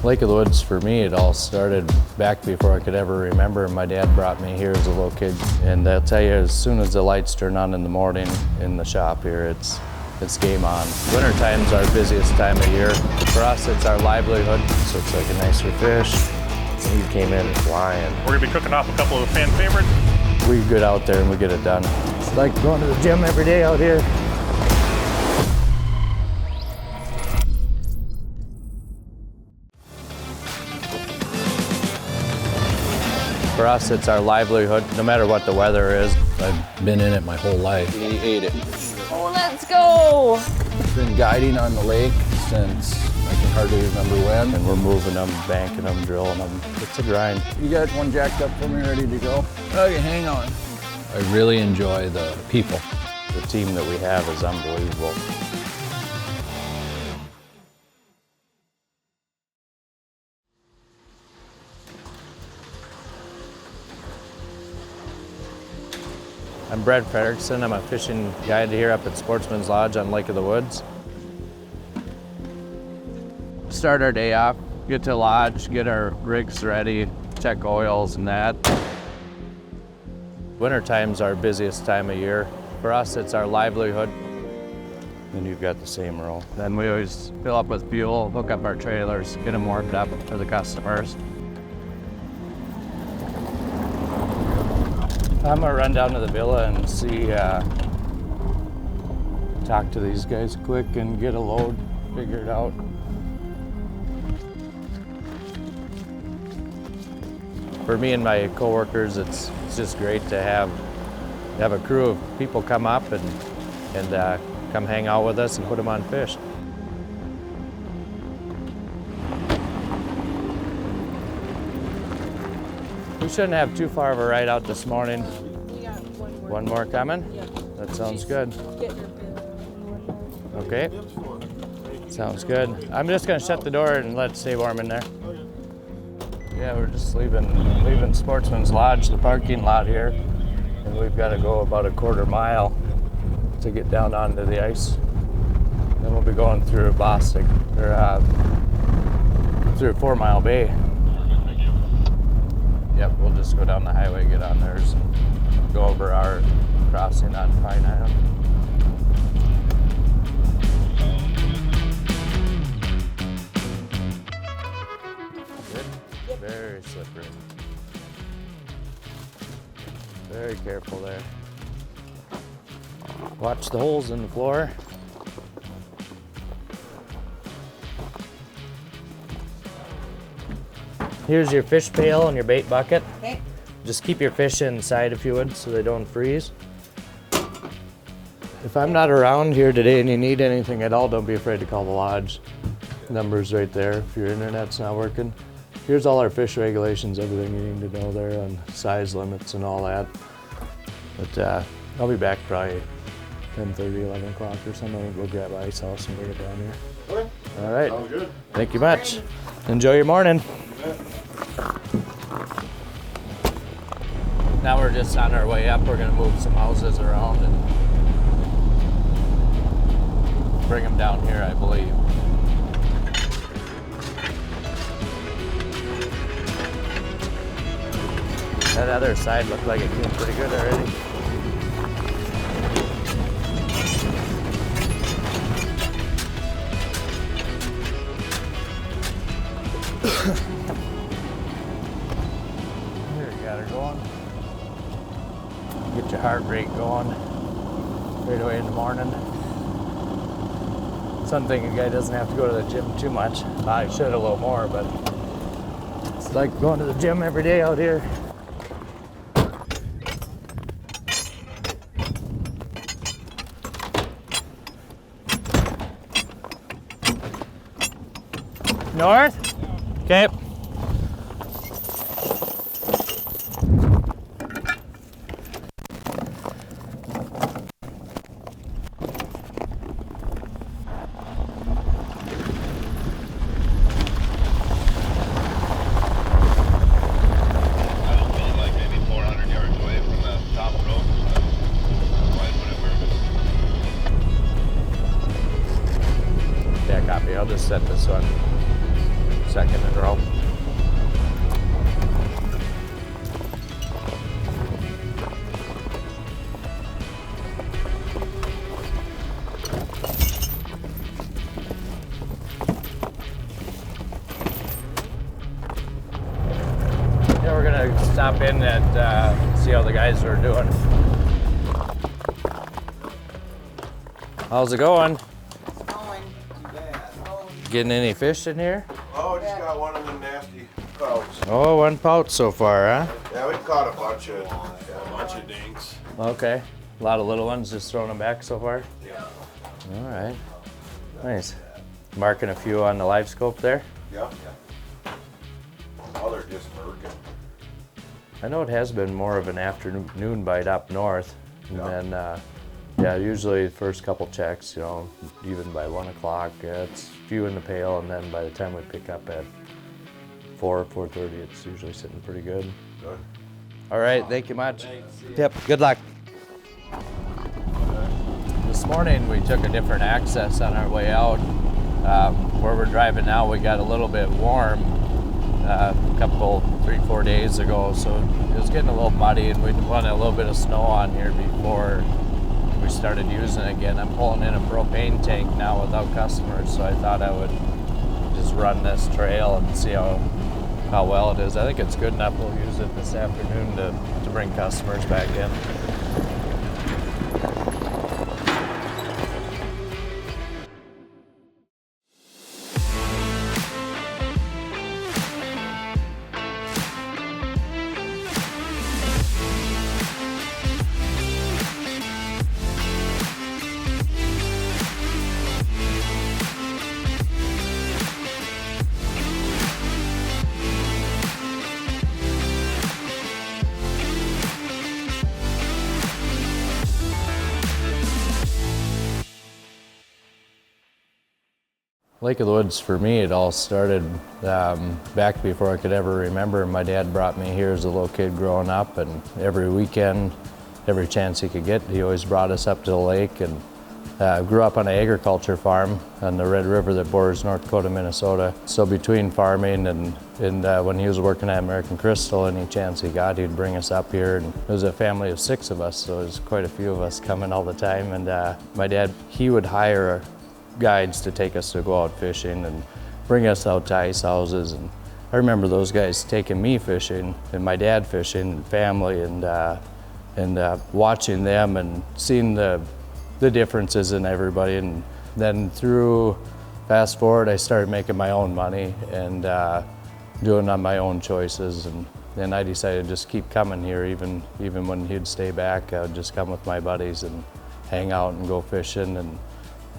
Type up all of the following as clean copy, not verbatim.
Lake of the Woods, for me, it all started back before I could ever remember. My dad brought me here as a little kid, and I'll tell you, as soon as the lights turn on in the morning in the shop here, it's game on. Wintertime's our busiest time of year. For us, it's our livelihood, so it's like a nicer fish. He came in flying. We're gonna be cooking off a couple of fan favorites. We get out there and we get it done. It's like going to the gym every day out here. For us, it's our livelihood, no matter what the weather is. I've been in it my whole life. He ate it. Oh, let's go! I've been guiding on the lake since I can hardly remember when. And we're moving them, banking them, drilling them. It's a grind. You got one jacked up for me, ready to go? Okay, hang on. I really enjoy the people. The team that we have is unbelievable. I'm Brad Fredrickson. I'm a fishing guide here up at Sportsman's Lodge on Lake of the Woods. Start our day off, get to lodge, get our rigs ready, check oils and that. Wintertime's our busiest time of year. For us, it's our livelihood. And you've got the same roll. Then we always fill up with fuel, hook up our trailers, get them warmed up for the customers. I'm gonna run down to the villa and see, talk to these guys quick and get a load figured out. For me and my coworkers, it's just great to have a crew of people come up and come hang out with us and put them on fish. We shouldn't have too far of a ride out this morning. We got One more coming? Yeah. That sounds good. Get your bin. Okay. Sounds good. I'm just gonna shut the door and let it stay warm in there. Yeah, we're just leaving Sportsman's Lodge, the parking lot here. And we've got to go about a quarter mile to get down onto the ice. Then we'll be going through Bostic, or through 4 Mile Bay. Yep, we'll just go down the highway, get on theirs, and go over our crossing on Pine Island. Good? Very slippery. Very careful there. Watch the holes in the floor. Here's your fish pail and your bait bucket. Okay. Just keep your fish inside if you would so they don't freeze. If I'm not around here today and you need anything at all, don't be afraid to call the lodge. Number's right there if your internet's not working. Here's all our fish regulations, everything you need to know there on size limits and all that. But I'll be back probably 10:30, 11 o'clock or something. We'll grab Ice House and bring it down here. Okay. All right. Sounds good. Thank you much. Enjoy your morning. Now we're just on our way up. We're gonna move some houses around and bring them down here, I believe. That other side looked like it came pretty good already. Here, you got her going. Get your heart rate going right away in the morning. Something a guy doesn't have to go to the gym too much. I should a little more, but it's like going to the gym every day out here. North? Okay. Yeah, copy. I'll just set this one. second in a row. Yeah, we're gonna stop in and see how the guys are doing. How's it going? Getting any fish in here? Oh, just got one of them nasty pouts. Oh, one pout so far, huh? Yeah, we caught a bunch of dinks. Okay. A lot of little ones, just throwing them back so far? Yeah. All right. Nice. Marking a few on the live scope there. Yeah. Oh, they're just working. I know it has been more of an afternoon bite up north. And Yeah. then, yeah, usually the first couple checks, you know, even by 1 o'clock, it's few in the pail, and then by the time we pick up at 4:30, it's usually sitting pretty good. Good. All right, thank you much. Yep, good luck. This morning we took a different access on our way out. Where we're driving now, we got a little bit warm a couple, 3-4 days ago, so it was getting a little muddy, and we wanted a little bit of snow on here before we started using it again. I'm pulling in a propane tank now without customers, so I thought I would just run this trail and see how well it is. I think it's good enough. We'll use it this afternoon to bring customers back in. Lake of the Woods, for me, it all started back before I could ever remember. My dad brought me here as a little kid growing up, and every weekend, every chance he could get, he always brought us up to the lake. And grew up on an agriculture farm on the Red River that borders North Dakota, Minnesota. So between farming and when he was working at American Crystal, any chance he got, he'd bring us up here. And it was a family of 6 of us, so there's quite a few of us coming all the time. And my dad, he would hire guides to take us to go out fishing and bring us out to ice houses. And I remember those guys taking me fishing and my dad fishing and family, and watching them and seeing the differences in everybody. And then fast forward, I started making my own money and doing on my own choices. And then I decided to just keep coming here, even when he'd stay back. I would just come with my buddies and hang out and go fishing.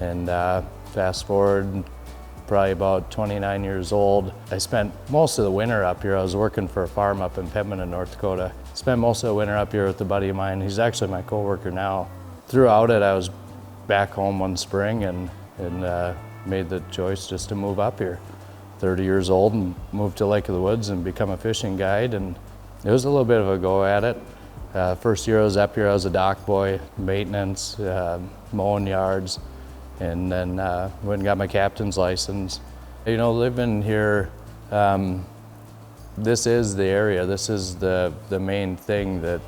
And fast forward, probably about 29 years old. I spent most of the winter up here. I was working for a farm up in Pembina, North Dakota. Spent most of the winter up here with a buddy of mine. He's actually my coworker now. Throughout it, I was back home one spring and made the choice just to move up here. 30 years old, and moved to Lake of the Woods and become a fishing guide. And it was a little bit of a go at it. First year I was up here, I was a dock boy, maintenance, mowing yards. And then went and got my captain's license. You know, living here, this is the area. This is the main thing that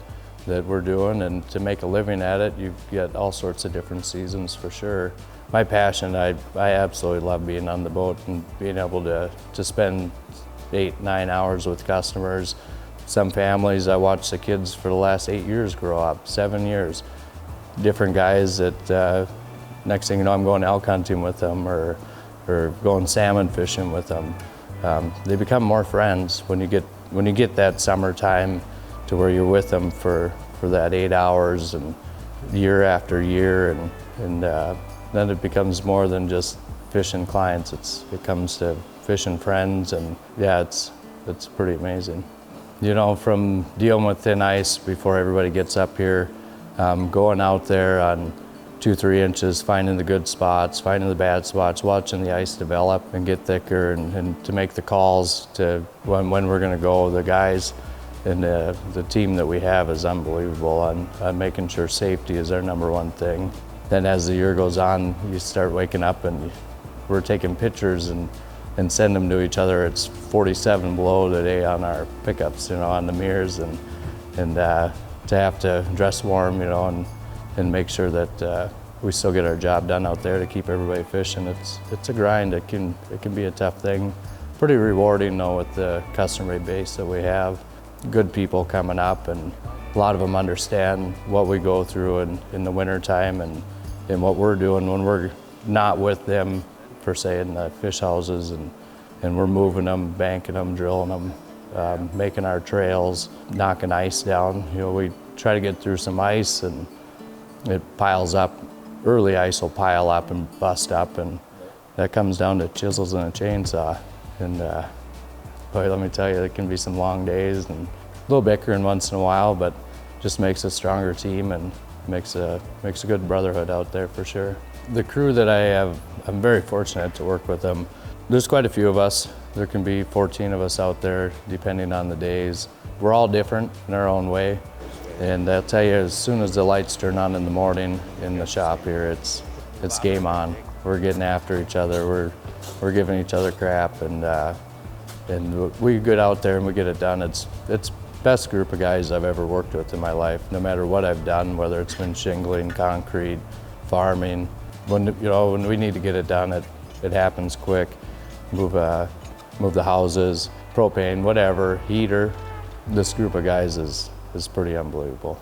we're doing, and to make a living at it, you get all sorts of different seasons for sure. My passion, I absolutely love being on the boat and being able to spend 8-9 hours with customers. Some families, I watched the kids for the last 8 years grow up, 7 years. Different guys that next thing you know, I'm going elk hunting with them or going salmon fishing with them. They become more friends when you get that summertime to where you're with them for that 8 hours and year after year, and then it becomes more than just fishing clients. It comes to fishing friends, and yeah, it's pretty amazing. You know, from dealing with thin ice before everybody gets up here, going out there on 2-3 inches, finding the good spots, finding the bad spots, watching the ice develop and get thicker, and to make the calls to when we're going to go. The guys and the team that we have is unbelievable on making sure safety is our number one thing. Then as the year goes on, you start waking up and we're taking pictures and and send them to each other. It's 47 below today on our pickups, you know, on the mirrors, and to have to dress warm, you know, and make sure that we still get our job done out there to keep everybody fishing. It's a grind. It can be a tough thing. Pretty rewarding though with the customer base that we have. Good people coming up, and a lot of them understand what we go through in the winter time and what we're doing when we're not with them per se in the fish houses, and we're moving them, banking them, drilling them, making our trails, knocking ice down. You know, we try to get through some ice and it piles up. Early ice will pile up and bust up, and that comes down to chisels and a chainsaw. And boy, let me tell you, it can be some long days and a little bickering once in a while, but just makes a stronger team and makes a good brotherhood out there for sure. The crew that I have, I'm very fortunate to work with them. There's quite a few of us. There can be 14 of us out there, depending on the days. We're all different in our own way. And I'll tell you, as soon as the lights turn on in the morning in the shop here, it's game on. We're getting after each other. We're giving each other crap, and we get out there and we get it done. It's best group of guys I've ever worked with in my life. No matter what I've done, whether it's been shingling, concrete, farming, when we need to get it done, it happens quick. Move the houses, propane, whatever, heater. This group of guys is pretty unbelievable.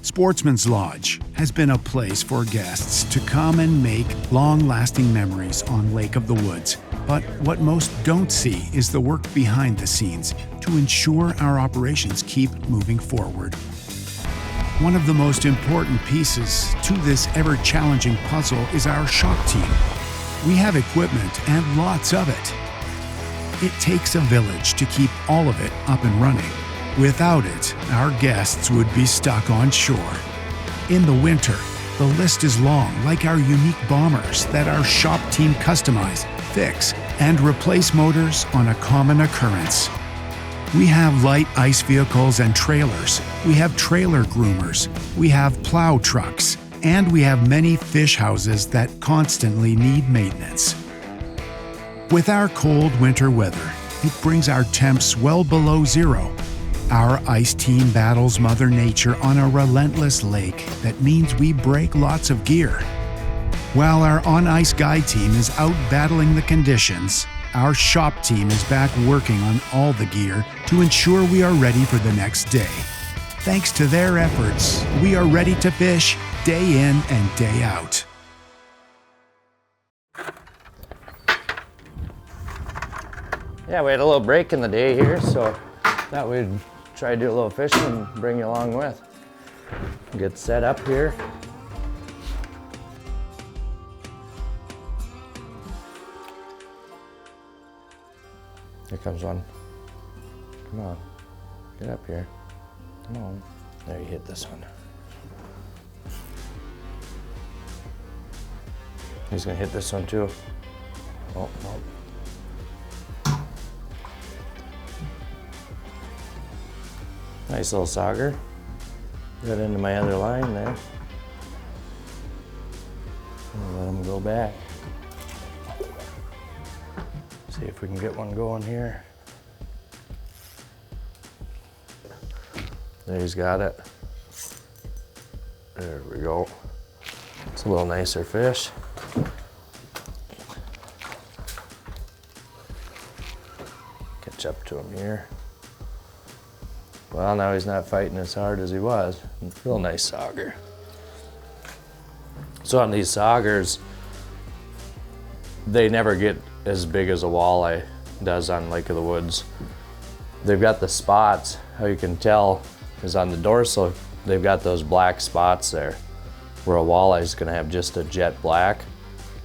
Sportsman's Lodge has been a place for guests to come and make long-lasting memories on Lake of the Woods. But what most don't see is the work behind the scenes to ensure our operations keep moving forward. One of the most important pieces to this ever-challenging puzzle is our shop team. We have equipment and lots of it. It takes a village to keep all of it up and running. Without it, our guests would be stuck on shore. In the winter, the list is long, like our unique bombers that our shop team customize, fix, and replace motors on a common occurrence. We have light ice vehicles and trailers. We have trailer groomers. We have plow trucks. And we have many fish houses that constantly need maintenance. With our cold winter weather, it brings our temps well below zero. Our ice team battles Mother Nature on a relentless lake that means we break lots of gear. While our on-ice guide team is out battling the conditions, our shop team is back working on all the gear to ensure we are ready for the next day. Thanks to their efforts, we are ready to fish day in and day out. Yeah, we had a little break in the day here, so thought we'd try to do a little fishing and bring you along with. Get set up here. Here comes one. Come on, get up here. Come on. There, you hit this one. He's gonna hit this one too. Oh, no. Nice little sauger. Got into my other line there. And let him go back. See if we can get one going here. There, he's got it. There we go. It's a little nicer fish. Catch up to him here. Well, now he's not fighting as hard as he was. Real nice sauger. So on these saugers, they never get as big as a walleye does on Lake of the Woods. They've got the spots, how you can tell is on the dorsal, they've got those black spots there, where a walleye is gonna have just a jet black.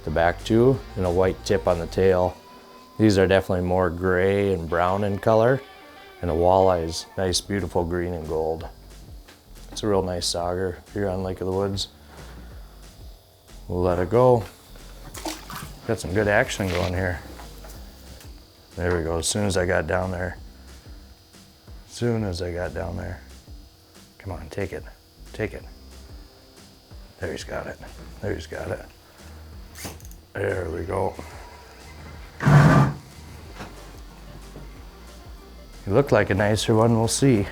the back too, and a white tip on the tail. These are definitely more gray and brown in color, and the walleye is nice, beautiful green and gold. It's a real nice sauger here on Lake of the Woods. We'll let it go. Got some good action going here. There we go, as soon as I got down there. As soon as I got down there. Come on, take it, take it. There, he's got it, there he's got it. There we go. He looked like a nicer one, we'll see.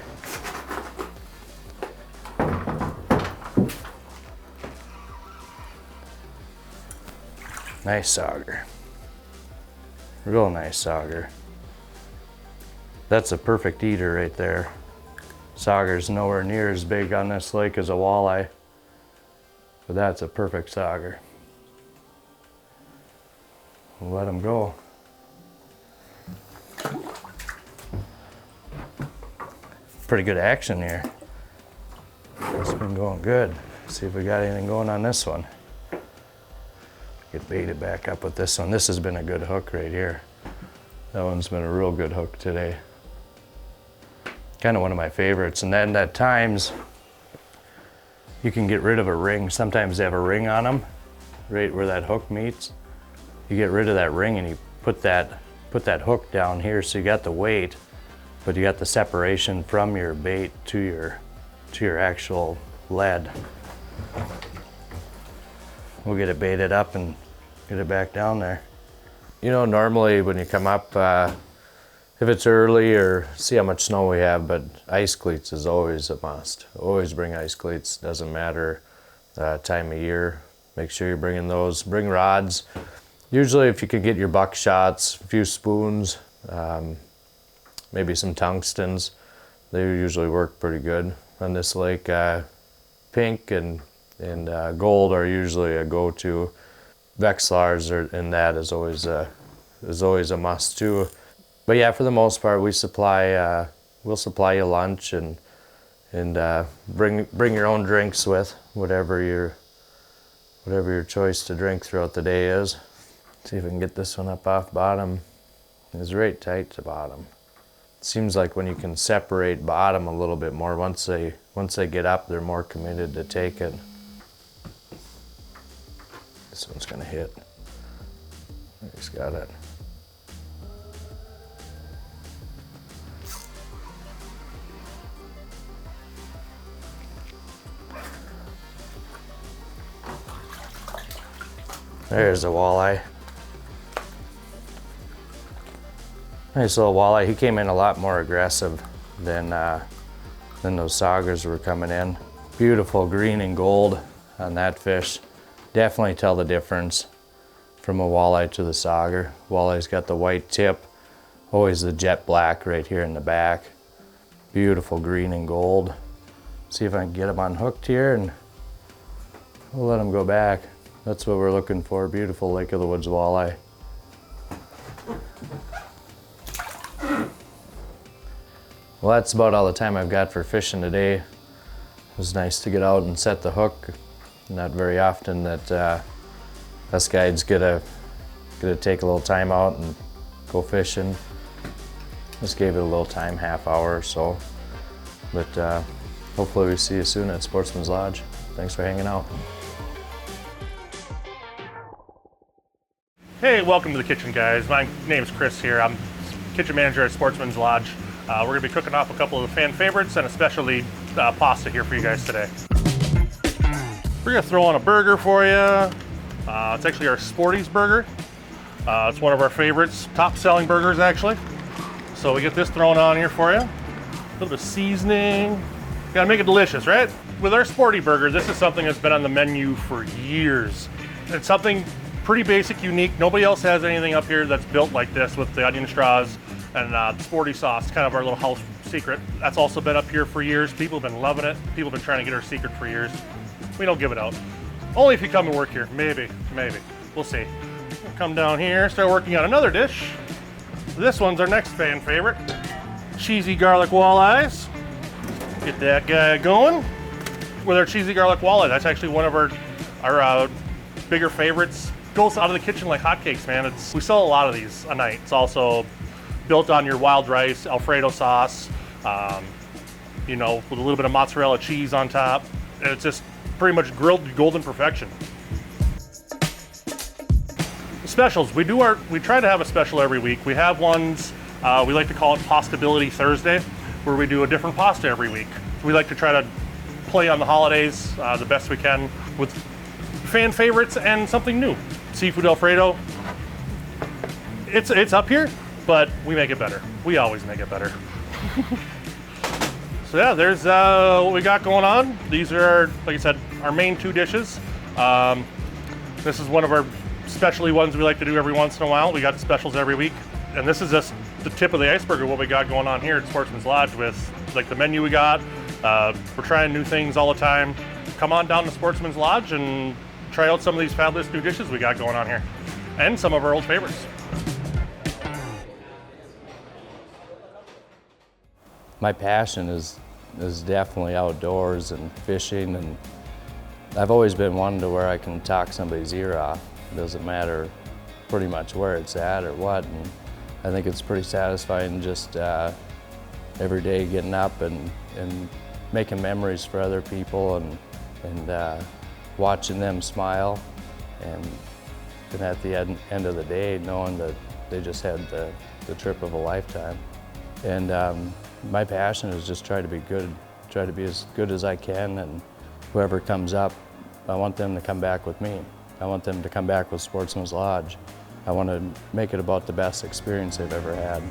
Nice sauger. Real nice sauger. That's a perfect eater right there. Sauger's nowhere near as big on this lake as a walleye, but that's a perfect sauger. We'll let him go. Pretty good action here. It's been going good. See if we got anything going on this one. Get baited back up with this one. This has been a good hook right here. That one's been a real good hook today. Kind of one of my favorites. And then at times, you can get rid of a ring. Sometimes they have a ring on them, right where that hook meets. You get rid of that ring and you put that hook down here, so you got the weight, but you got the separation from your bait to your actual lead. We'll get it baited up and get it back down there. You know, normally when you come up, if it's early or see how much snow we have, but ice cleats is always a must. Always bring ice cleats, doesn't matter time of year. Make sure you're bringing those. Bring rods. Usually if you could get your buckshots, a few spoons, maybe some tungstens, they usually work pretty good on this lake. Pink and gold are usually a go-to. Vexillars in that is always a must too. But yeah, for the most part, we'll supply you lunch and bring your own drinks with whatever your choice to drink throughout the day is. See if we can get this one up off bottom. It's right tight to bottom. It seems like when you can separate bottom a little bit more, once they get up, they're more committed to take it. This one's gonna hit. He's got it. There's a walleye. Nice little walleye. He came in a lot more aggressive than those saugers were coming in. Beautiful green and gold on that fish. Definitely tell the difference from a walleye to the sauger. Walleye's got the white tip, always the jet black right here in the back. Beautiful green and gold. See if I can get him unhooked here and we'll let him go back. That's what we're looking for, beautiful Lake of the Woods walleye. Well, that's about all the time I've got for fishing today. It was nice to get out and set the hook. Not very often that us guides get to take a little time out and go fishing. Just gave it a little time, half hour or so. But hopefully we see you soon at Sportsman's Lodge. Thanks for hanging out. Hey, welcome to the kitchen, guys. My name's Chris here. I'm kitchen manager at Sportsman's Lodge. We're gonna be cooking off a couple of the fan favorites and especially pasta here for you guys today. We're gonna throw on a burger for you. It's actually our Sporty's burger. It's one of our favorites, top selling burgers actually. So we get this thrown on here for you. A little bit of seasoning. Gotta make it delicious, right? With our Sporty burger, this is something that's been on the menu for years. It's something pretty basic, unique. Nobody else has anything up here that's built like this with the onion straws and the Sporty sauce, kind of our little house secret. That's also been up here for years. People have been loving it. People have been trying to get our secret for years. We don't give it out. Only if you come and work here, maybe. We'll see. We'll come down here, start working on another dish. This one's our next fan favorite. Cheesy garlic walleyes. Get that guy going. With our cheesy garlic walleye, that's actually one of our bigger favorites. goes out of the kitchen like hotcakes, man. We sell a lot of these a night. It's also built on your wild rice, Alfredo sauce, you know, with a little bit of mozzarella cheese on top. And it's just pretty much grilled to golden perfection. Specials, we try to have a special every week. We have ones, we like to call it Pastability Thursday, where we do a different pasta every week. We like to try to play on the holidays the best we can with fan favorites and something new. Seafood Alfredo, it's up here, but we make it better. We always make it better. So yeah, there's what we got going on. These are, like I said, our main 2 dishes. This is one of our specialty ones we like to do every once in a while. We got specials every week. And this is just the tip of the iceberg of what we got going on here at Sportsman's Lodge with like the menu we got. We're trying new things all the time. Come on down to Sportsman's Lodge and try out some of these fabulous new dishes we got going on here. And some of our old favorites. My passion is definitely outdoors and fishing, and I've always been one to where I can talk somebody's ear off. It doesn't matter pretty much where it's at or what, and I think it's pretty satisfying just every day getting up and making memories for other people and watching them smile, and at the end of the day knowing that they just had the trip of a lifetime. And my passion is just try to be good, try to be as good as I can, and whoever comes up, I want them to come back with me. I want them to come back with Sportsman's Lodge. I want to make it about the best experience they've ever had.